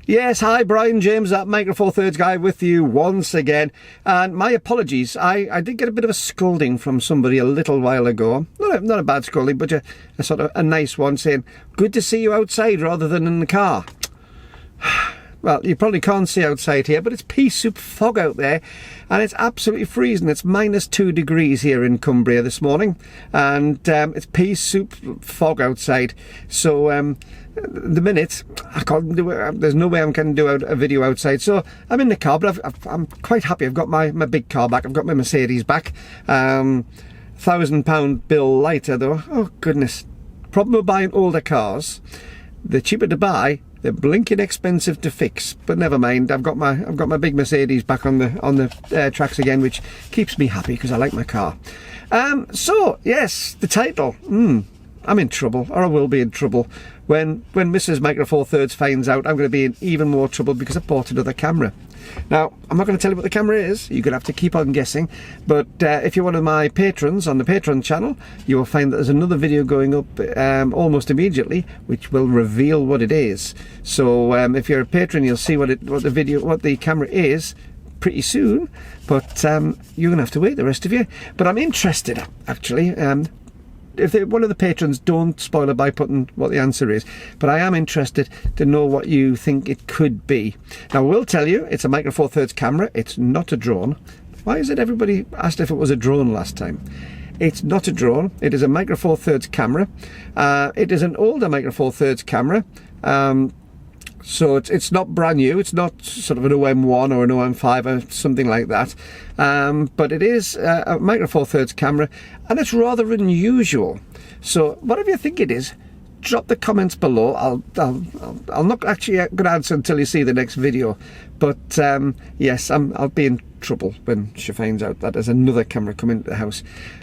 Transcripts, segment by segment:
Yes, hi, Brian James, that Micro Four Thirds guy with you once again. And my apologies, I did get a bit of a scolding from somebody a little while ago. Not a bad scolding, but a sort of a nice one saying, good to see you outside rather than in the car. Well, you probably can't see outside here, but it's pea soup fog out there, and it's absolutely freezing. It's -2 degrees here in Cumbria this morning, and it's pea soup fog outside. So the minute I can't do it, there's no way I can do a video outside. So I'm in the car, but I'm quite happy. I've got my big car back. I've got my Mercedes back. £1,000 bill lighter though. Oh goodness! Problem with buying older cars: they're cheaper to buy. They're blinking expensive to fix, but never mind. I've got my big Mercedes back on the tracks again, which keeps me happy because I like my car. So yes, the title. I'm in trouble, or I will be in trouble when Mrs. Micro Four Thirds finds out. I'm going to be in even more trouble because I bought another camera. Now, I'm not going to tell you what the camera is. You're going to have to keep on guessing. But if you're one of my patrons on the Patreon channel, you will find that there's another video going up almost immediately, which will reveal what it is. So if you're a patron, you'll see what the camera is pretty soon. But you're going to have to wait, the rest of you. But I'm interested, actually. If one of the patrons, don't spoil it by putting what the answer is, but I am interested to know what you think it could be. Now, I will tell you, it's a Micro Four Thirds camera. It's not a drone. Why is it everybody asked if it was a drone last time? It's not a drone. It is a Micro Four Thirds camera. It is an older Micro Four Thirds camera. So it's not brand new. It's not sort of an OM1 or an OM5 or something like that. But it is a Micro Four Thirds camera, and it's rather unusual. So whatever you think it is, drop the comments below. I'll not actually going to answer until you see the next video. But yes, I'll be in trouble when she finds out that there's another camera coming into the house.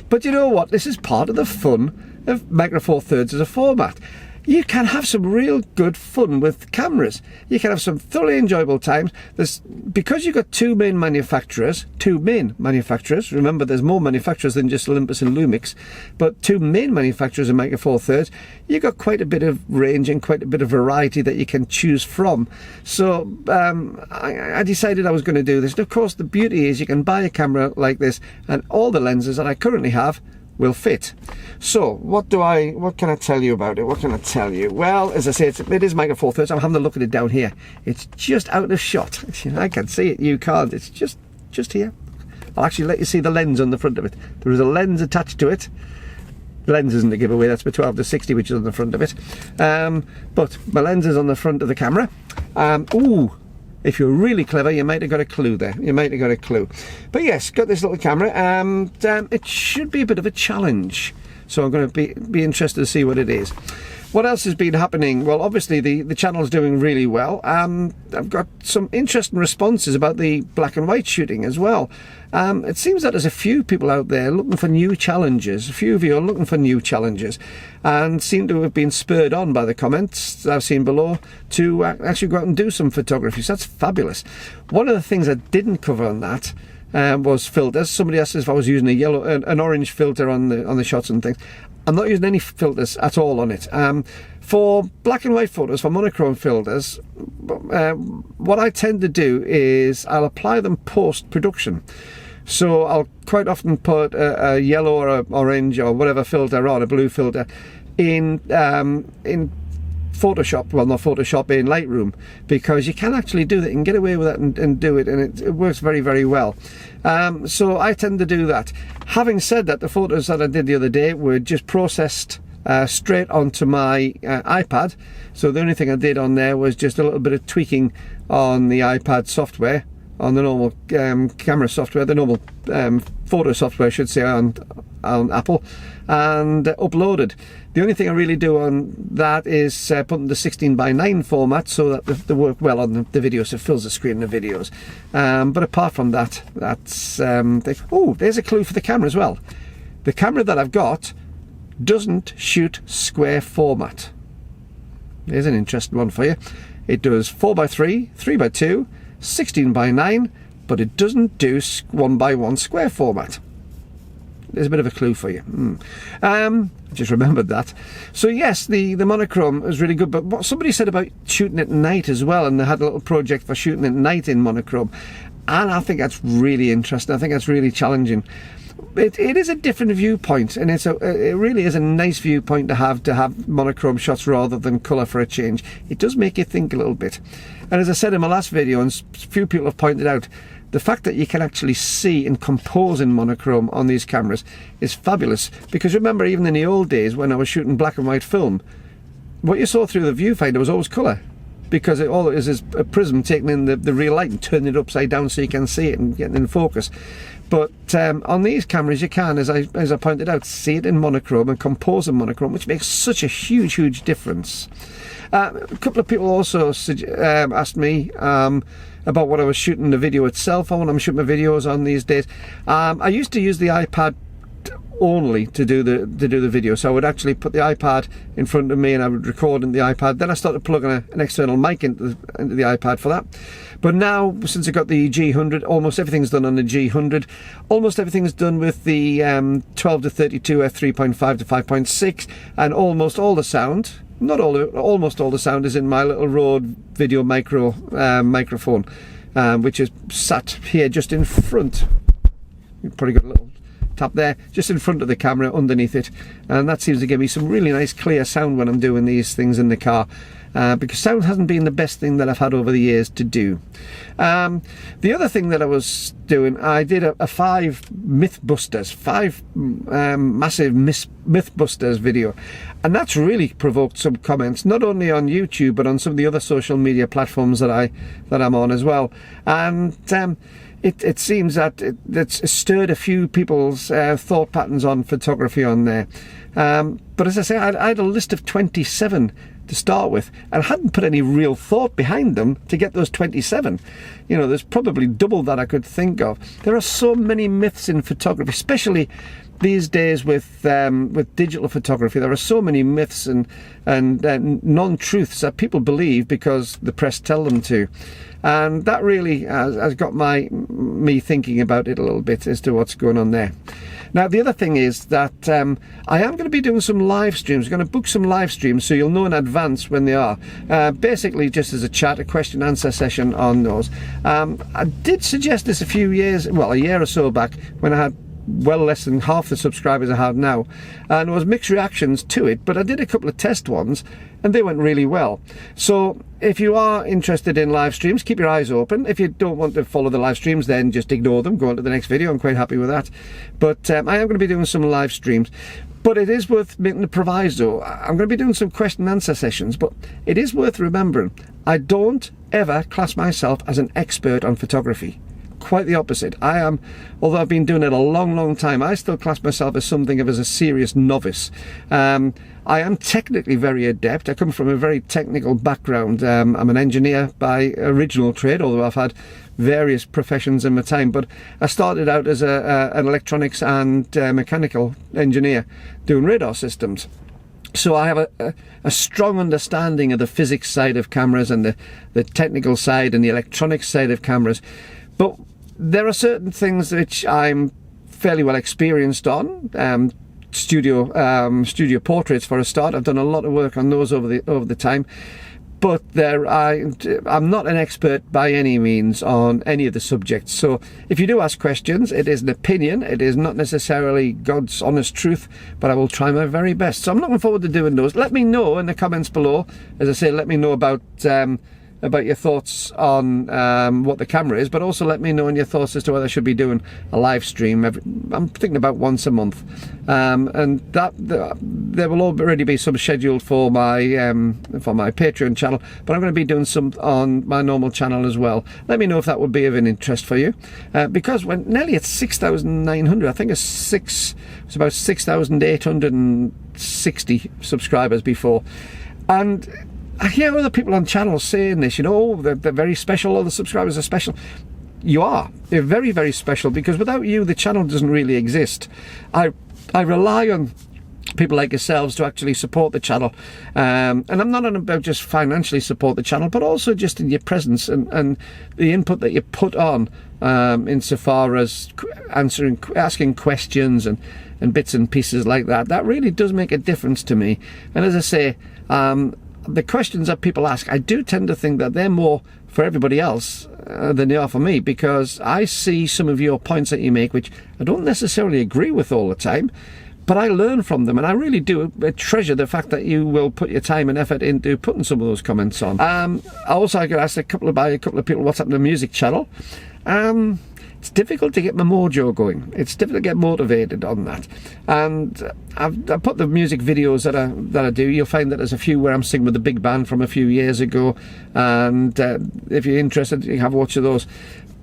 But you know what? This is part of the fun of Micro Four Thirds as a format. You can have some real good fun with cameras. You can have some thoroughly enjoyable times. Because you've got two main manufacturers. Remember, there's more manufacturers than just Olympus and Lumix, but two main manufacturers of Micro Four Thirds. You've got quite a bit of range and quite a bit of variety that you can choose from. So I decided I was going to do this. And of course, the beauty is you can buy a camera like this, and all the lenses that I currently have will fit. So what can I tell you about it? What can I tell you? Well, as I say, it is Micro Four Thirds. I'm having a look at it down here. It's just out of shot. I can see it, you can't. It's just here. I'll actually let you see the lens on the front of it. There is a lens attached to it. The lens isn't a giveaway, that's my 12 to 60, which is on the front of it. But my lens is on the front of the camera. If you're really clever, you might have got a clue there. But yes, got this little camera, and it should be a bit of a challenge. So I'm going to be interested to see what it is. What else has been happening? Well, obviously the channel's doing really well. I've got some interesting responses about the black and white shooting as well. It seems that there's a few people out there looking for new challenges. A few of you are looking for new challenges and seem to have been spurred on by the comments that I've seen below to actually go out and do some photography. So that's fabulous. One of the things I didn't cover on that was filters. Somebody asked if I was using an orange filter on the shots and things. I'm not using any filters at all on it. For black and white photos, for monochrome filters, what I tend to do is I'll apply them post-production. So I'll quite often put a yellow or an orange or whatever filter on, a blue filter, in Photoshop, well not Photoshop, in Lightroom, because you can actually do that. You can get away with that and do it, and it works very, very well. So I tend to do that. Having said that, the photos that I did the other day were just processed straight onto my iPad. So the only thing I did on there was just a little bit of tweaking on the iPad software, on the normal camera software, the normal photo software I should say, on Apple, and uploaded. The only thing I really do on that is put the 16:9 format so that they work well on the video, so it fills the screen in the videos. But apart from that, that's there's a clue for the camera as well. The camera that I've got doesn't shoot square format. There's an interesting one for you. It does 4:3, 3:2, 16:9, but it doesn't do 1:1 square format. there's a bit of a clue for you. Just remembered that. So yes, the monochrome is really good, but what somebody said about shooting at night as well, and they had a little project for shooting at night in monochrome, and I think that's really interesting. I think that's really challenging. It is a different viewpoint, and it really is a nice viewpoint to have monochrome shots rather than colour for a change. It does make you think a little bit. And as I said in my last video, and a few people have pointed out, the fact that you can actually see and compose in monochrome on these cameras is fabulous. Because remember, even in the old days when I was shooting black and white film, what you saw through the viewfinder was always colour. Because all it is a prism taking in the real light and turning it upside down so you can see it and getting in focus. But on these cameras you can, as I pointed out, see it in monochrome and compose in monochrome, which makes such a huge difference. A couple of people also asked me about what I was shooting the video itself on when I'm shooting my videos on these days. I used to use the iPad only to do the video, so I would actually put the iPad in front of me and I would record in the iPad. Then I started plugging an external mic into the iPad for that. But now, since I got the G100, almost everything's done on the G100. Almost everything's done with the 12 to 32 f3.5 to 5.6, and almost all the sound, not all of it, almost all the sound is in my little Rode video microphone, which is sat here just in front. You've probably got a little tap there just in front of the camera underneath it, and that seems to give me some really nice clear sound when I'm doing these things in the car, because sound hasn't been the best thing that I've had over the years to do. The other thing that I was doing, I did a 5 massive Mythbusters video, and that's really provoked some comments, not only on YouTube but on some of the other social media platforms that I'm on as well. And it seems that it's stirred a few people's thought patterns on photography on there. But as I say, I had a list of 27 to start with, and I hadn't put any real thought behind them to get those 27. You know, there's probably double that I could think of. There are so many myths in photography, especially these days with digital photography. There are so many myths and non-truths that people believe because the press tell them to. And that really has got me thinking about it a little bit as to what's going on there. Now, the other thing is that I am going to be doing some live streams. I'm going to book some live streams so you'll know in advance when they are. Basically, just as a chat, a question-answer session on those. I did suggest this a year or so back, when I had well less than half the subscribers I have now, and there was mixed reactions to it, but I did a couple of test ones and they went really well. So if you are interested in live streams, keep your eyes open. If you don't want to follow the live streams, then just ignore them, go on to the next video. I'm quite happy with that. But I am going to be doing some live streams, but it is worth making a proviso. I'm going to be doing some question and answer sessions, but it is worth remembering, I don't ever class myself as an expert on photography. Quite the opposite. I am, although I've been doing it a long time, I still class myself as something of a serious novice. I am technically very adept. I come from a very technical background. I'm an engineer by original trade, although I've had various professions in my time, but I started out as an electronics and mechanical engineer doing radar systems. So I have a strong understanding of the physics side of cameras and the technical side and the electronics side of cameras. But there are certain things which I'm fairly well experienced on. Studio portraits for a start. I've done a lot of work on those over the time. But I'm not an expert by any means on any of the subjects. So if you do ask questions, it is an opinion. It is not necessarily God's honest truth, but I will try my very best. So I'm looking forward to doing those. Let me know in the comments below. As I say, let me know about your thoughts on what the camera is, but also let me know in your thoughts as to whether I should be doing a live stream. I'm thinking about once a month, and there will already be some scheduled for my Patreon channel, but I'm going to be doing some on my normal channel as well. Let me know if that would be of an interest for you, because when nearly at 6,900, I think it's about 6,860 subscribers before, and I hear other people on channels saying this, you know, oh, they're very special, all the subscribers are special. You are. You're very, very special, because without you, the channel doesn't really exist. I rely on people like yourselves to actually support the channel. And I'm not on about just financially support the channel, but also just in your presence and the input that you put on insofar as asking questions and bits and pieces like that. That really does make a difference to me. And as I say, the questions that people ask, I do tend to think that they're more for everybody else than they are for me, because I see some of your points that you make which I don't necessarily agree with all the time, but I learn from them, and I really do treasure the fact that you will put your time and effort into putting some of those comments on. I also got asked by a couple of people what's happened to the music channel. It's difficult to get my mojo going. It's difficult to get motivated on that. And I put the music videos that I do. You'll find that there's a few where I'm singing with a big band from a few years ago. And if you're interested, you can have a watch of those.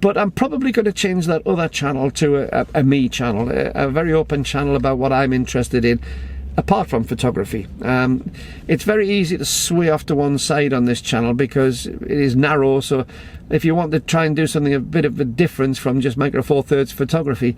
But I'm probably going to change that other channel to a me channel, a very open channel about what I'm interested in, apart from photography. It's very easy to sway off to one side on this channel because it is narrow, so if you want to try and do something a bit of a difference from just Micro Four Thirds photography,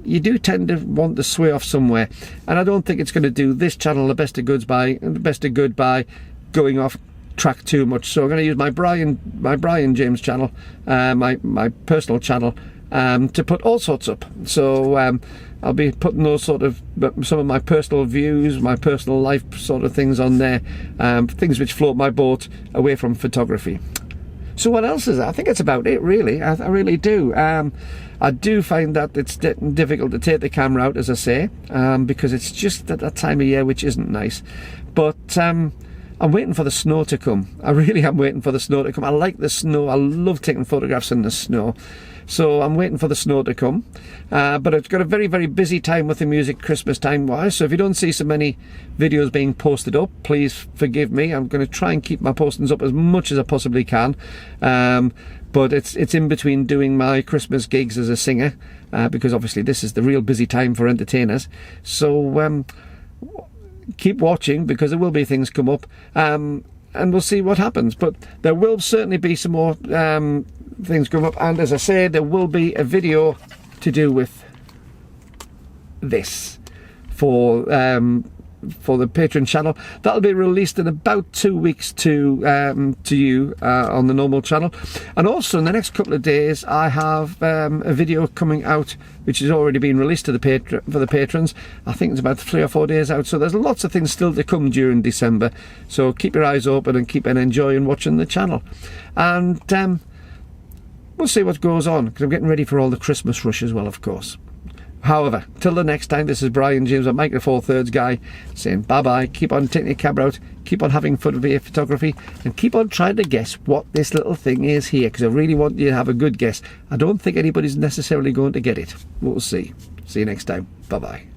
you do tend to want to sway off somewhere, and I don't think it's going to do this channel the best of good by going off track too much. So I'm going to use my Brian James channel, my personal channel, to put all sorts up. So I'll be putting those sort of some of my personal views, my personal life sort of things on there, things which float my boat away from photography. So what else is that? I think it's about it, really. I really do. I do find that it's difficult to take the camera out, as I say, because it's just at that time of year which isn't nice. But I'm waiting for the snow to come. I really am waiting for the snow to come. I like the snow. I love taking photographs in the snow. So I'm waiting for the snow to come. But I've got a very, very busy time with the music Christmas time wise. So if you don't see so many videos being posted up, please forgive me. I'm going to try and keep my postings up as much as I possibly can. But it's in between doing my Christmas gigs as a singer, because obviously this is the real busy time for entertainers. So keep watching, because there will be things come up, and we'll see what happens. But there will certainly be some more things come up, and as I say, there will be a video to do with this for the Patreon channel. That'll be released in about 2 weeks to you on the normal channel. And also in the next couple of days I have a video coming out which has already been released to for the patrons. I think it's about 3 or 4 days out, so there's lots of things still to come during December, so keep your eyes open and keep enjoying watching the channel. And we'll see what goes on, because I'm getting ready for all the Christmas rush as well, of course. However, till the next time, this is Brian James, a Micro Four Thirds guy, saying bye-bye. Keep on taking your camera out, keep on having fun with your photography, and keep on trying to guess what this little thing is here, because I really want you to have a good guess. I don't think anybody's necessarily going to get it. We'll see. See you next time. Bye-bye.